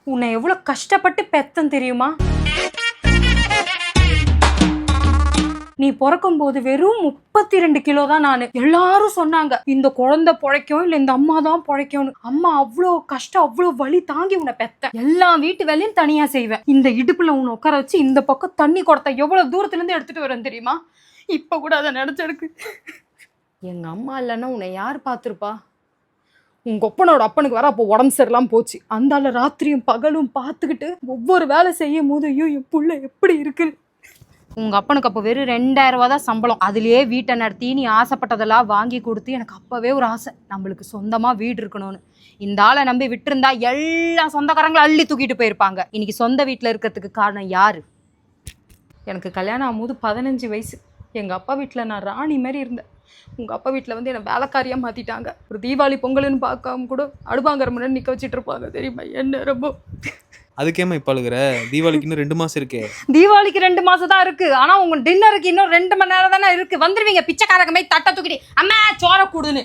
உன்னை எவ்வளவு கஷ்டப்பட்டு பெத்தன் தெரியுமா? நீ பிறக்கும் போது வெறும் 32 கிலோ தான் நானு. எல்லாரும் சொன்னாங்க இந்த குழந்தை பொழைக்கும் இல்ல இந்த அம்மா தான் பொழைக்கும்னு. அம்மா அவ்வளோ கஷ்டம் அவ்வளோ வலி தாங்கி உன்னை பெத்த. எல்லா வீட்டு வேலையும் தனியா செய்வேன். இந்த இடுப்புல உன்னை உட்கார வச்சு இந்த பக்கம் தண்ணி கொடுத்த எவ்வளவு தூரத்துல இருந்து எடுத்துட்டு வரேன் தெரியுமா? இப்ப கூட அதை நினைச்செடுக்கு. எங்க அம்மா இல்லைன்னா உன்னை யார் பார்த்துருப்பா? உங்க ஒப்பனோட அப்பனுக்கு வர அப்போ உடம்பு சரியில்லாம போச்சு. அந்தால ராத்திரியும் பகலும் பார்த்துக்கிட்டு ஒவ்வொரு வேலை செய்யும் போது ஐயோ என் புள்ள எப்படி இருக்கு. உங்க அப்பனுக்கு அப்போ வெறும் 2000 ரூபா தான் சம்பளம். அதுலயே வீட்டை நடத்தி நீ ஆசைப்பட்டதெல்லாம் வாங்கி கொடுத்து எனக்கு அப்பவே ஒரு ஆசை, நம்மளுக்கு சொந்தமா வீடு இருக்கணும்னு. இந்த ஆளை நம்பி விட்டுருந்தா எல்லா சொந்தக்காரங்களும் அள்ளி தூக்கிட்டு போயிருப்பாங்க. இன்னைக்கு சொந்த வீட்டில் இருக்கிறதுக்கு காரணம் யாரு? எனக்கு கல்யாணம் ஆகும்போது 15 வயசு. எங்க அப்பா வீட்டில் நான் ராணி மாதிரி இருந்தேன். உங்க அப்பா வீட்டில் வந்து என்னை வேலைக்காரியா மாத்திட்டாங்க. ஒரு தீபாவளி பொங்கல்னு பார்க்காம கூட அடுப்பாங்கிற முன்னாடி நிக்க வச்சுட்டு இருப்பாங்க தெரியுமா? என்ன ரொம்ப அதுக்கேமா இப்ப அழுகுற? தீபாவளிக்கு இன்னும் 2 மாசம் இருக்கே. தீபாவளிக்கு 2 மாசம் தான் இருக்கு. ஆனா உங்க டின்னருக்கு இன்னும் 2 மணி நேரம் தானே இருக்கு. வந்துருவீங்க பிச்சைக்காரங்க மாதிரி தட்டை தூக்கிட்டு அம்மா சோற கூடுன்னு.